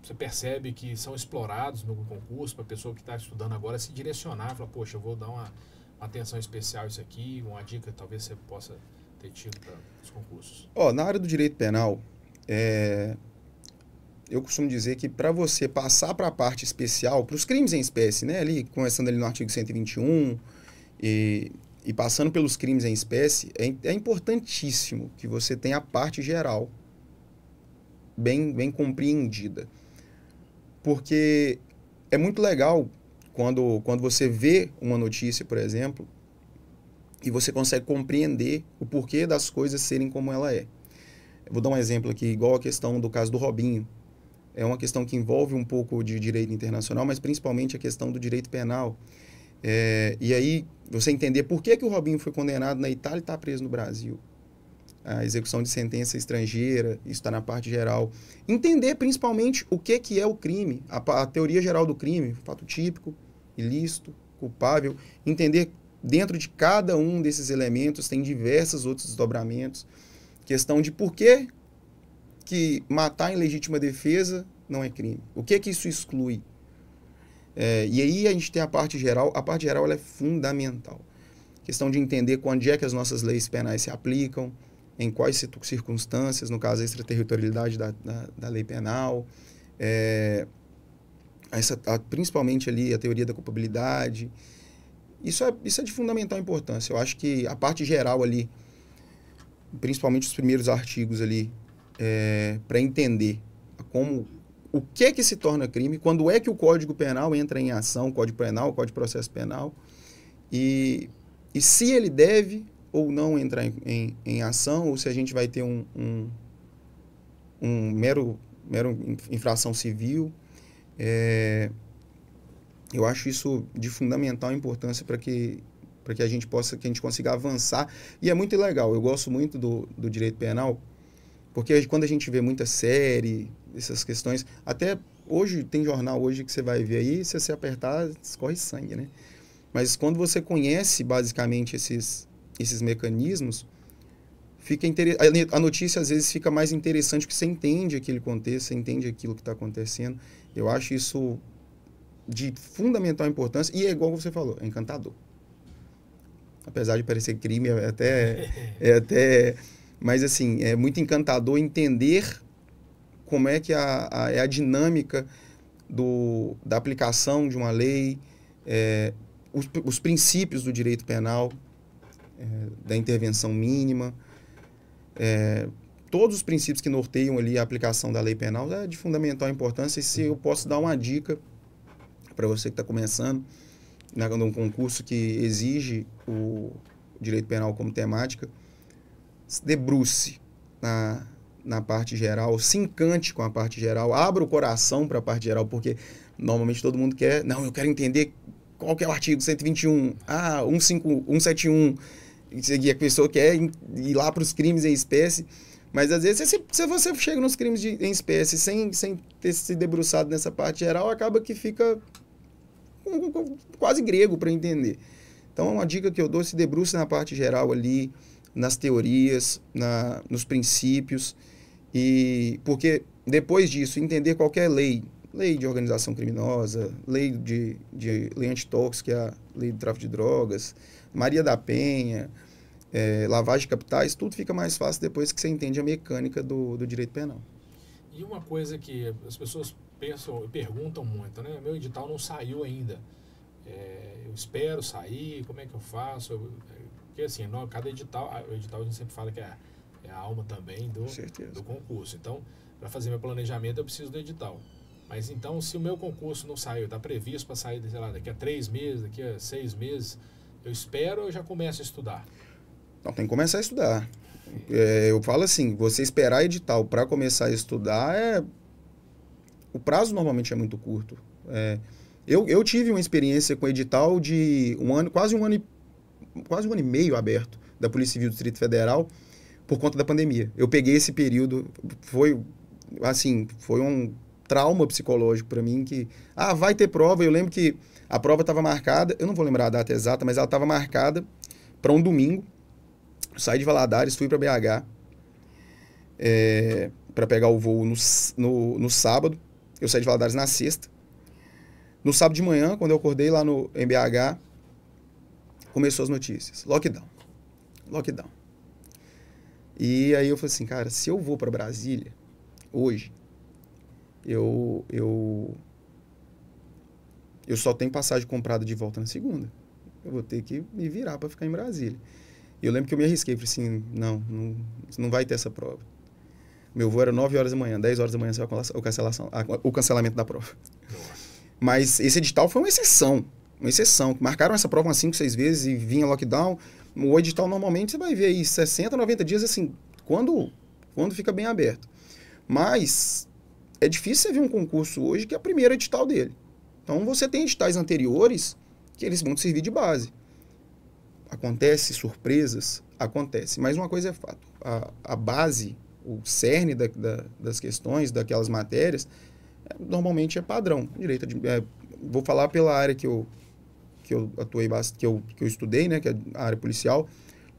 você percebe que são explorados no concurso, para a pessoa que está estudando agora se direcionar, falar, poxa, eu vou dar uma atenção especial a isso aqui, uma dica que talvez você possa ter tido para os concursos. Na área do direito penal, eu costumo dizer que para você passar para a parte especial, para os crimes em espécie, né, ali, começando ali no artigo 121 e passando pelos crimes em espécie, é importantíssimo que você tenha a parte geral bem compreendida. Porque é muito legal quando você vê uma notícia, por exemplo, e você consegue compreender o porquê das coisas serem como ela é. Eu vou dar um exemplo aqui, igual a questão do caso do Robinho. É uma questão que envolve um pouco de direito internacional, mas principalmente a questão do direito penal. E aí, você entender por que o Robinho foi condenado na Itália e está preso no Brasil. A execução de sentença estrangeira, isso está na parte geral. Entender principalmente o que é o crime, a teoria geral do crime, fato típico, ilícito, culpável. Entender dentro de cada um desses elementos, tem diversos outros desdobramentos. Questão de por que matar em legítima defesa não é crime. O que isso exclui? E aí a gente tem a parte geral. A parte geral ela é fundamental. Questão de entender onde é que as nossas leis penais se aplicam, em quais circunstâncias, no caso a extraterritorialidade da lei penal, principalmente ali a teoria da culpabilidade. Isso é de fundamental importância. Eu acho que a parte geral ali, principalmente os primeiros artigos ali, para entender o que se torna crime, quando é que o Código Penal entra em ação, Código Penal, Código de Processo Penal, e se ele deve ou não entrar em ação, ou se a gente vai ter um mero infração civil. Eu acho isso de fundamental importância para que a gente consiga avançar. E é muito legal. Eu gosto muito do direito penal, Porque quando a gente vê muita série, essas questões, até hoje, tem jornal hoje que você vai ver aí, se você apertar, escorre sangue, né? Mas quando você conhece, basicamente, esses mecanismos, a notícia, às vezes, fica mais interessante, porque você entende aquele contexto, você entende aquilo que está acontecendo. Eu acho isso de fundamental importância, e é igual você falou, é encantador. Apesar de parecer crime, mas, assim, é muito encantador entender como é que é a dinâmica da aplicação de uma lei, os princípios do direito penal, da intervenção mínima, todos os princípios que norteiam ali a aplicação da lei penal é de fundamental importância. E se eu posso dar uma dica para você que está começando, num concurso que exige o direito penal como temática, se debruce na parte geral, se encante com a parte geral, abra o coração para a parte geral, porque normalmente todo mundo quer, não, eu quero entender qual que é o artigo 121, 171, e a pessoa quer ir lá para os crimes em espécie, mas às vezes se você chega nos crimes em espécie sem ter se debruçado nessa parte geral, acaba que fica quase grego para entender. Então, uma dica que eu dou, se debruce na parte geral ali, nas teorias, nos princípios, e porque depois disso, entender qualquer lei de organização criminosa, lei lei antitóxica, que é a lei do tráfico de drogas, Maria da Penha, lavagem de capitais, tudo fica mais fácil depois que você entende a mecânica do direito penal. E uma coisa que as pessoas perguntam muito, né? Meu edital não saiu ainda. Eu espero sair, como é que eu faço? Porque assim, cada edital, o edital a gente sempre fala que é a alma também do concurso. Então, para fazer meu planejamento, eu preciso do edital. Mas então, se o meu concurso não saiu, está previsto para sair, sei lá, daqui a 3 meses, daqui a 6 meses, eu espero ou eu já começo a estudar? Não, tem que começar a estudar. Eu falo assim, você esperar edital para começar a estudar, o prazo normalmente é muito curto. Eu tive uma experiência com edital de quase um ano e meio aberto da Polícia Civil do Distrito Federal por conta da pandemia. Eu peguei esse período, foi um trauma psicológico para mim que, vai ter prova. Eu lembro que a prova estava marcada, eu não vou lembrar a data exata, mas ela estava marcada para um domingo. Saí de Valadares, fui para BH para pegar o voo no sábado. Eu saí de Valadares na sexta. No sábado de manhã, quando eu acordei lá em BH, começou as notícias. Lockdown. E aí eu falei assim, cara, se eu vou para Brasília hoje, eu só tenho passagem comprada de volta na segunda. Eu vou ter que me virar para ficar em Brasília. E eu lembro que eu me arrisquei, falei assim, não vai ter essa prova. Meu voo era 9 horas da manhã, 10 horas da manhã o cancelamento da prova. Mas esse edital foi uma exceção. Marcaram essa prova umas 5, 6 vezes e vinha lockdown. O edital normalmente você vai ver aí 60, 90 dias, assim, quando fica bem aberto. Mas é difícil você ver um concurso hoje que é o primeiro edital dele. Então você tem editais anteriores que eles vão te servir de base. Acontece surpresas? Acontece. Mas uma coisa é fato. A base, o cerne das questões, daquelas matérias, normalmente é padrão. Vou falar pela área que eu atuei bastante, que eu estudei, né, que é a área policial.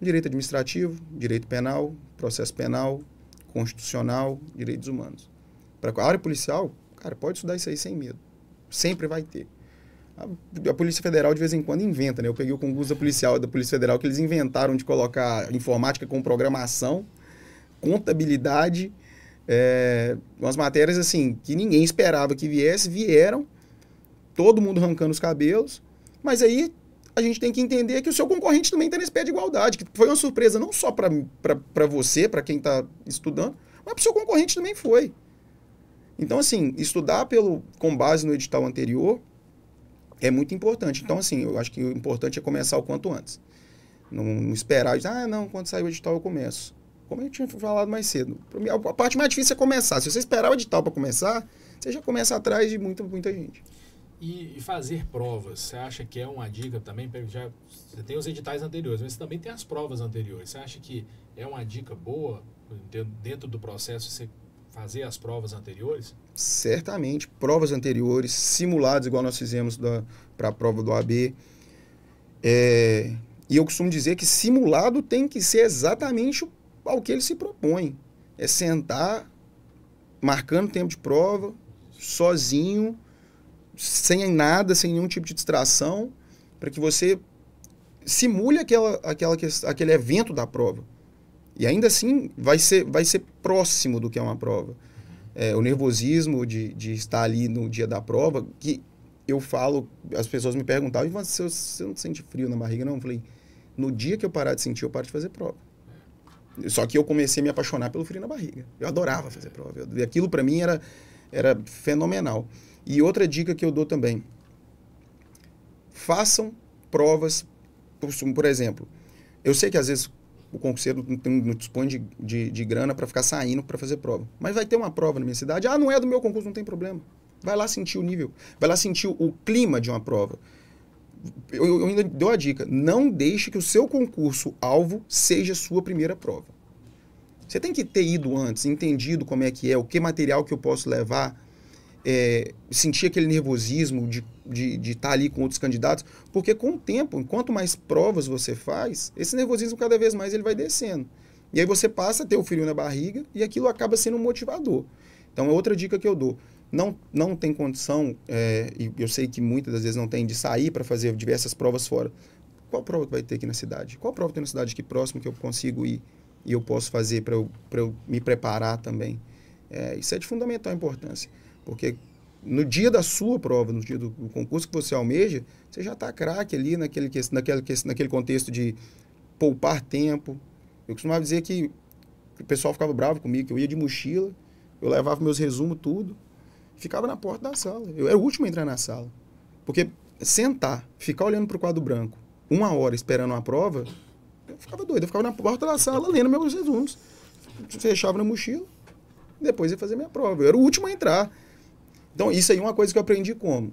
Direito administrativo, direito penal, processo penal, constitucional, direitos humanos. Para a área policial, cara, pode estudar isso aí sem medo. Sempre vai ter. A Polícia Federal, de vez em quando, inventa, né? Eu peguei o concurso da Polícia Federal, que eles inventaram de colocar informática com programação, contabilidade, umas matérias, assim, que ninguém esperava que vieram, todo mundo arrancando os cabelos, mas aí a gente tem que entender que o seu concorrente também está nesse pé de igualdade, que foi uma surpresa não só para você, para quem está estudando, mas para o seu concorrente também foi. Então, assim, estudar com base no edital anterior é muito importante. Então, assim, eu acho que o importante é começar o quanto antes. Não esperar, quando sair o edital eu começo. Como eu tinha falado mais cedo. A parte mais difícil é começar. Se você esperar o edital para começar, você já começa atrás de muita gente. E fazer provas, você acha que é uma dica também? Você tem os editais anteriores, mas também tem as provas anteriores. Você acha que é uma dica boa dentro do processo, você fazer as provas anteriores? Certamente, provas anteriores, simulados, igual nós fizemos para a prova do AB. E eu costumo dizer que simulado tem que ser exatamente ao que ele se propõe. É sentar, marcando tempo de prova, sozinho, sem nada, sem nenhum tipo de distração, para que você simule aquele evento da prova. E ainda assim vai ser próximo do que é uma prova. O nervosismo de estar ali no dia da prova, que eu falo, as pessoas me perguntavam, você não sente frio na barriga? Não, eu falei, no dia que eu parar de sentir, eu paro de fazer prova. Só que eu comecei a me apaixonar pelo frio na barriga. Eu adorava fazer prova. Aquilo para mim era fenomenal. E outra dica que eu dou também, façam provas, por exemplo, eu sei que às vezes o concurseiro não dispõe de grana para ficar saindo para fazer prova. Mas vai ter uma prova na minha cidade. Não é do meu concurso, não tem problema. Vai lá sentir o nível. Vai lá sentir o clima de uma prova. Eu ainda dou a dica. Não deixe que o seu concurso-alvo seja a sua primeira prova. Você tem que ter ido antes, entendido como é que é, o que material que eu posso levar, sentir aquele nervosismo de estar ali com outros candidatos, porque com o tempo, enquanto mais provas você faz, esse nervosismo cada vez mais ele vai descendo. E aí você passa a ter o frio na barriga e aquilo acaba sendo um motivador. Então é outra dica que eu dou. Não tem condição, e eu sei que muitas das vezes não tem, de sair para fazer diversas provas fora. Qual prova que vai ter aqui na cidade? Qual prova tem na cidade aqui próximo que eu consigo ir e eu posso fazer para eu me preparar também? Isso é de fundamental importância. Porque no dia da sua prova, no dia do concurso que você almeja, você já está craque ali naquele contexto de poupar tempo. Eu costumava dizer que o pessoal ficava bravo comigo, que eu ia de mochila, eu levava meus resumos, tudo, ficava na porta da sala. Eu era o último a entrar na sala. Porque sentar, ficar olhando para o quadro branco, 1 hora esperando uma prova, eu ficava doido. Eu ficava na porta da sala lendo meus resumos. Fechava na mochila, depois ia fazer minha prova. Eu era o último a entrar. Então, isso aí é uma coisa que eu aprendi como?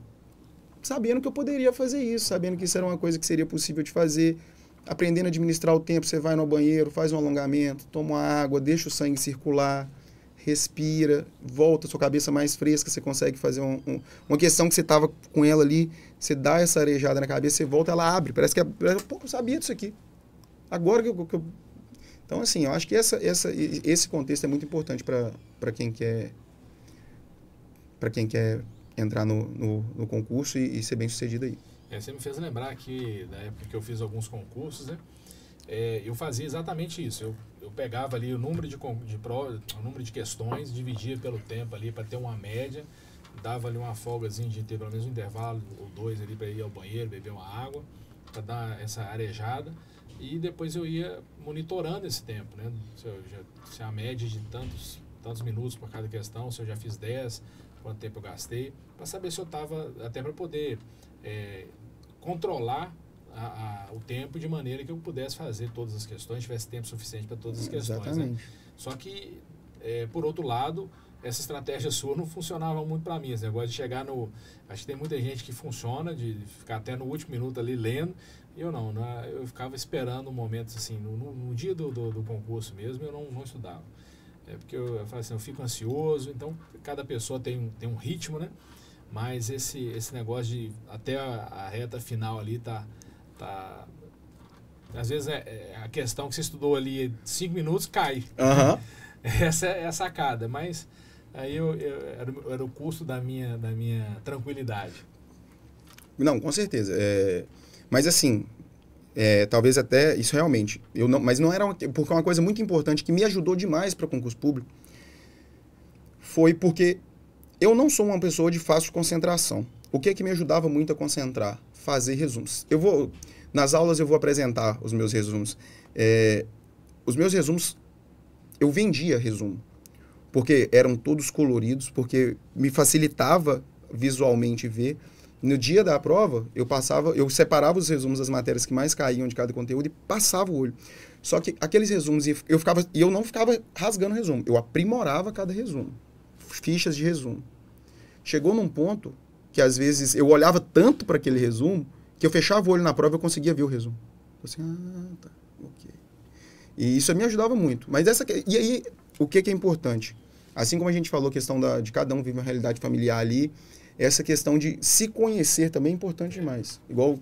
Sabendo que eu poderia fazer isso, sabendo que isso era uma coisa que seria possível de fazer, aprendendo a administrar o tempo, você vai no banheiro, faz um alongamento, toma uma água, deixa o sangue circular, respira, volta, sua cabeça mais fresca, você consegue fazer uma questão que você estava com ela ali, você dá essa arejada na cabeça, você volta, ela abre, parece que pô, eu sabia disso aqui. Agora que eu... Então, assim, eu acho que esse contexto é muito importante para quem quer entrar no concurso e ser bem sucedido aí. Você me fez lembrar aqui, da época que eu fiz alguns concursos, né? Eu fazia exatamente isso. Eu pegava ali o número o número de questões, dividia pelo tempo ali para ter uma média, dava ali uma folgazinha de ter pelo menos um intervalo ou 2 ali para ir ao banheiro, beber uma água, para dar essa arejada. E depois eu ia monitorando esse tempo, né? Se a média de tantos minutos por cada questão, se eu já fiz 10, quanto tempo eu gastei, para saber se eu estava, até para poder controlar o tempo de maneira que eu pudesse fazer todas as questões, tivesse tempo suficiente para todas as questões. Né? Só que, por outro lado, essa estratégia sua não funcionava muito para mim. Esse negócio de chegar no... Acho que tem muita gente que funciona, de ficar até no último minuto ali lendo. Eu não, eu ficava esperando um momento assim, no dia do concurso mesmo, eu não estudava. Porque eu falo assim, eu fico ansioso, então cada pessoa tem um ritmo, né? Mas esse negócio de até a reta final ali tá às vezes a questão que você estudou ali 5 minutos cai. Uhum. Essa é a sacada, mas aí era o custo da minha tranquilidade. Não, com certeza. Mas assim, talvez até isso realmente, mas não era porque uma coisa muito importante que me ajudou demais para o concurso público foi porque eu não sou uma pessoa de fácil concentração. O que é que me ajudava muito a concentrar? Fazer resumos. Nas aulas eu vou apresentar os meus resumos. Os meus resumos, eu vendia resumo, porque eram todos coloridos, porque me facilitava visualmente ver. No dia da prova, eu separava os resumos das matérias que mais caíam de cada conteúdo e passava o olho. Só que aqueles resumos, eu não ficava rasgando resumo, eu aprimorava cada resumo. Fichas de resumo. Chegou num ponto que, às vezes, eu olhava tanto para aquele resumo que eu fechava o olho na prova e eu conseguia ver o resumo. Eu assim, tá, ok. E isso me ajudava muito. Mas e aí, o que é importante? Assim como a gente falou, a questão de cada um vive uma realidade familiar ali, essa questão de se conhecer também é importante demais. Igual,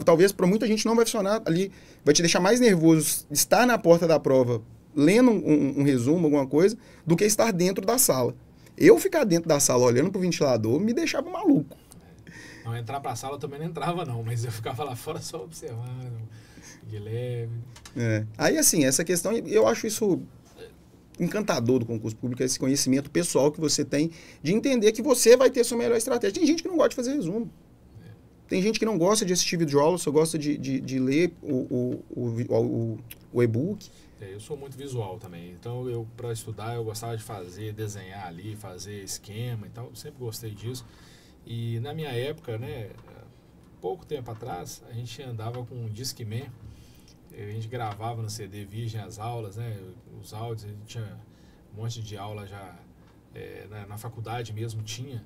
talvez para muita gente não vai funcionar ali, vai te deixar mais nervoso estar na porta da prova, lendo um resumo, alguma coisa, do que estar dentro da sala. Eu ficar dentro da sala olhando pro ventilador me deixava maluco. Não, entrar pra sala eu também não entrava não, mas eu ficava lá fora só observando, de leve. Aí, assim, essa questão, eu acho isso encantador do concurso público, esse conhecimento pessoal que você tem de entender que você vai ter sua melhor estratégia. Tem gente que não gosta de fazer resumo. Tem gente que não gosta de assistir videoaula, só gosta de ler o e-book. Eu sou muito visual também, então para estudar eu gostava de desenhar ali, fazer esquema e tal, eu sempre gostei disso. E na minha época, né, pouco tempo atrás, a gente andava com um Discman, a gente gravava no CD virgem as aulas, né, os áudios, a gente tinha um monte de aula já, na faculdade mesmo tinha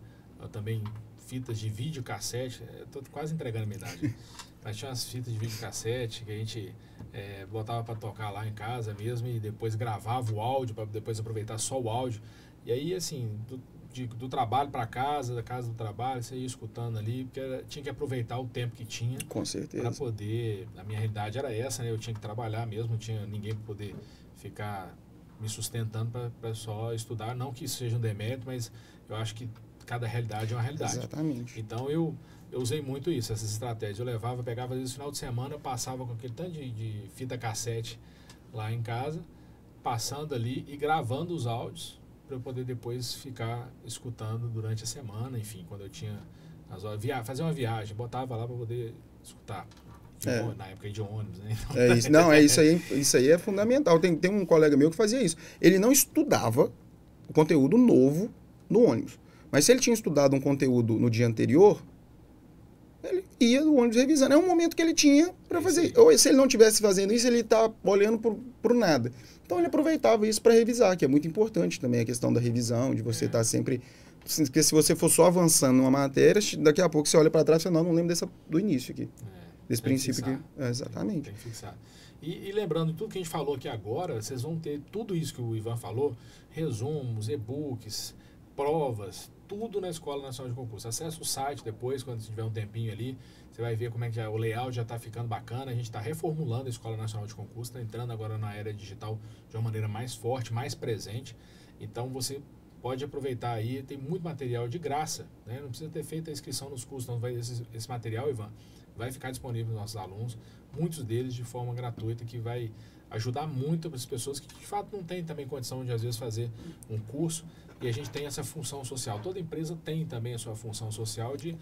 também fitas de videocassete, estou quase entregando a minha idade, mas tinha umas fitas de videocassete que a gente botava para tocar lá em casa mesmo e depois gravava o áudio para depois aproveitar só o áudio. E aí, assim, do trabalho para casa, da casa do trabalho, você ia escutando ali, porque tinha que aproveitar o tempo que tinha. Com certeza. Para poder, a minha realidade era essa, né? Eu tinha que trabalhar mesmo, não tinha ninguém para poder ficar me sustentando para só estudar. Não que isso seja um demérito, mas eu acho que cada realidade é uma realidade. Exatamente. Então eu usei muito isso, essas estratégias. Eu pegava às vezes no final de semana, passava com aquele tanto de fita cassete lá em casa, passando ali e gravando os áudios para eu poder depois ficar escutando durante a semana, enfim, quando eu tinha as horas, fazer uma viagem, botava lá para poder escutar. Na época de ônibus, né? Então... Isso aí é fundamental. Tem um colega meu que fazia isso. Ele não estudava o conteúdo novo no ônibus. Mas se ele tinha estudado um conteúdo no dia anterior, ele ia no ônibus revisando. É um momento que ele tinha para fazer. Ou se ele não estivesse fazendo isso, ele está olhando por nada. Então ele aproveitava isso para revisar, que é muito importante também a questão da revisão, de você estar sempre... Porque se você for só avançando numa matéria, daqui a pouco você olha para trás e fala, não lembro do início aqui. Desse princípio aqui. Exatamente. Tem que fixar. E lembrando, tudo que a gente falou aqui agora, vocês vão ter tudo isso que o Ivan falou, resumos, e-books, provas, tudo na Escola Nacional de Concurso. Acesse o site depois, quando tiver um tempinho ali, você vai ver como é que o layout já está ficando bacana. A gente está reformulando a Escola Nacional de Concurso, está entrando agora na era digital de uma maneira mais forte, mais presente. Então você pode aproveitar aí, tem muito material de graça, né? Não precisa ter feito a inscrição nos cursos, não. Esse material, Ivan, vai ficar disponível para os nossos alunos, muitos deles de forma gratuita, que vai ajudar muito as pessoas que de fato não têm também condição de às vezes fazer um curso, e a gente tem essa função social. Toda empresa tem também a sua função social de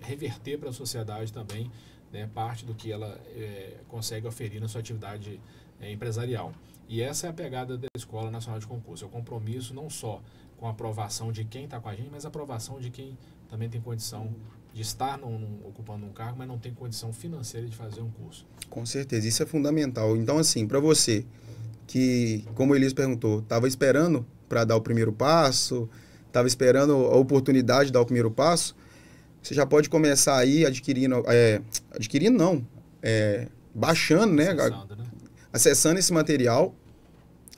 reverter para a sociedade também, né, parte do que ela consegue oferir na sua atividade empresarial. E essa é a pegada da Escola Nacional de Concurso, é o compromisso não só com a aprovação de quem está com a gente, mas a aprovação de quem também tem condição de estar ocupando um cargo, mas não tem condição financeira de fazer um curso. Com certeza, isso é fundamental. Então, assim, para você que, como o Elias perguntou, estava esperando para dar o primeiro passo, estava esperando a oportunidade de dar o primeiro passo, você já pode começar aí baixando, né? Acessando esse material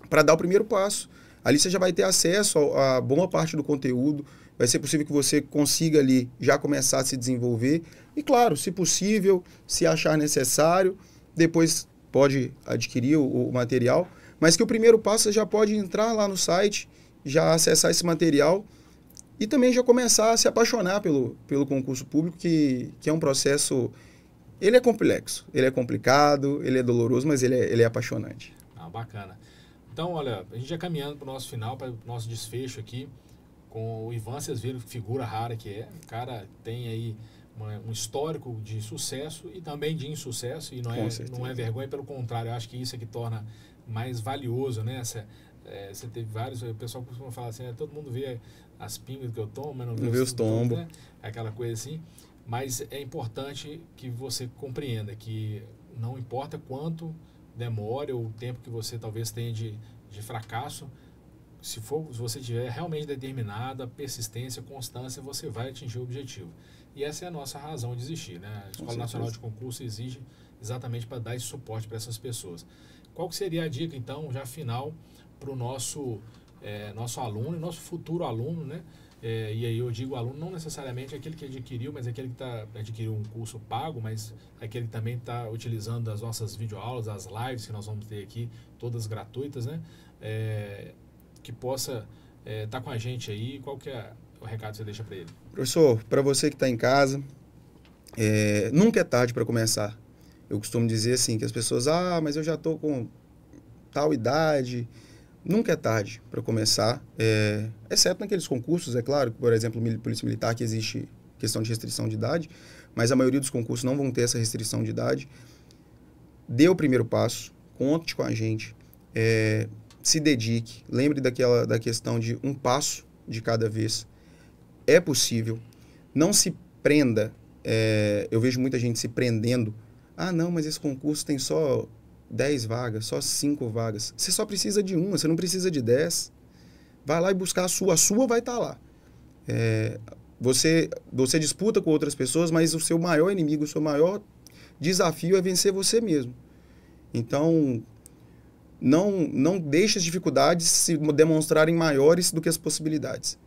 para dar o primeiro passo. Ali você já vai ter acesso a boa parte do conteúdo, vai ser possível que você consiga ali já começar a se desenvolver. E claro, se possível, se achar necessário, depois pode adquirir o material. Mas que o primeiro passo você já pode entrar lá no site, já acessar esse material e também já começar a se apaixonar pelo concurso público, que é um processo... Ele é complexo, ele é complicado, ele é doloroso, mas ele é apaixonante. Bacana. Então, olha, a gente já caminhando para o nosso final, para o nosso desfecho aqui, com o Ivan, vocês viram que figura rara que é. O cara tem aí um histórico de sucesso e também de insucesso, e não é vergonha, pelo contrário, eu acho que isso é que torna mais valioso, né? Você teve vários, o pessoal costuma falar assim, todo mundo vê as pingas que eu tomo, mas não vê os tombos, né? Aquela coisa assim. Mas é importante que você compreenda que não importa quanto demore ou o tempo que você talvez tenha de fracasso, se você tiver realmente determinado, a persistência, a constância, você vai atingir o objetivo. E essa é a nossa razão de existir, né? A Escola Nacional de Concurso exige exatamente para dar esse suporte para essas pessoas. Qual que seria a dica, então, já final, para o nosso aluno, nosso futuro aluno, né? E aí eu digo aluno não necessariamente aquele que adquiriu, mas aquele que adquiriu um curso pago, mas aquele que também está utilizando as nossas videoaulas, as lives que nós vamos ter aqui, todas gratuitas, né? Que possa estar com a gente aí. Qual que é o recado que você deixa para ele? Professor, para você que está em casa, nunca é tarde para começar. Eu costumo dizer assim, que as pessoas, mas eu já estou com tal idade. Nunca é tarde para começar, exceto naqueles concursos, é claro, por exemplo, Polícia Militar, que existe questão de restrição de idade, mas a maioria dos concursos não vão ter essa restrição de idade. Dê o primeiro passo, conte com a gente, se dedique, lembre da questão de um passo de cada vez. É possível, não se prenda, eu vejo muita gente se prendendo, não, mas esse concurso tem só 10 vagas, só 5 vagas. Você só precisa de uma, você não precisa de 10. Vai lá e buscar a sua vai estar lá. Você disputa com outras pessoas, mas o seu maior inimigo, o seu maior desafio é vencer você mesmo. Então, não deixe as dificuldades se demonstrarem maiores do que as possibilidades.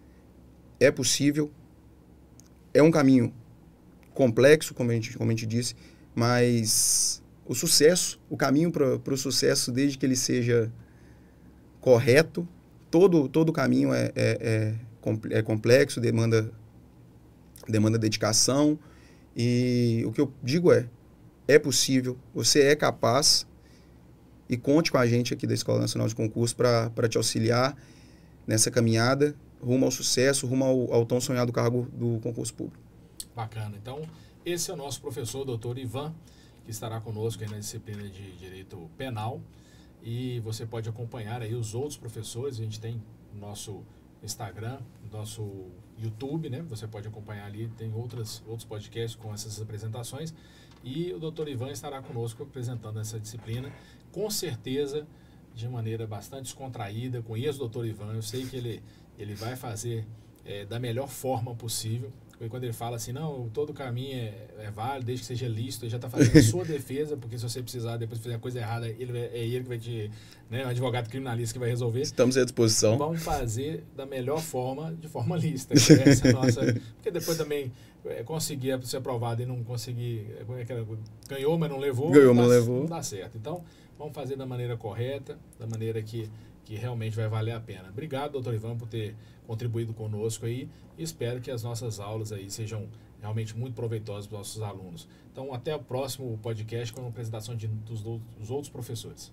É possível, é um caminho complexo, como a gente disse, mas o sucesso, o caminho para o sucesso, desde que ele seja correto, todo caminho é complexo, demanda dedicação, e o que eu digo é possível, você é capaz, e conte com a gente aqui da Escola Nacional de Concurso para te auxiliar nessa caminhada rumo ao sucesso, rumo ao tão sonhado cargo do concurso público. Bacana. Então, esse é o nosso professor, doutor Ivan, que estará conosco aí na disciplina de Direito Penal, e você pode acompanhar aí os outros professores. A gente tem o nosso Instagram, nosso YouTube, né? Você pode acompanhar ali, tem outros podcasts com essas apresentações, e o doutor Ivan estará conosco apresentando essa disciplina, com certeza, de maneira bastante descontraída. Conheço o doutor Ivan, eu sei que ele vai fazer da melhor forma possível. Porque quando ele fala assim, não, todo caminho é válido, desde que seja lícito, ele já está fazendo a sua defesa, porque se você precisar depois fazer a coisa errada, ele que vai te... Né, um advogado criminalista que vai resolver. Estamos à disposição. Vamos fazer da melhor forma, de forma lícita. Essa é a nossa... Porque depois também conseguir ser aprovado e não conseguir... Ganhou, mas não levou. Não dá certo. Então, vamos fazer da maneira correta, da maneira que realmente vai valer a pena. Obrigado, doutor Ivan, por ter contribuído conosco aí, e espero que as nossas aulas aí sejam realmente muito proveitosas para os nossos alunos. Então, até o próximo podcast com a apresentação dos outros professores.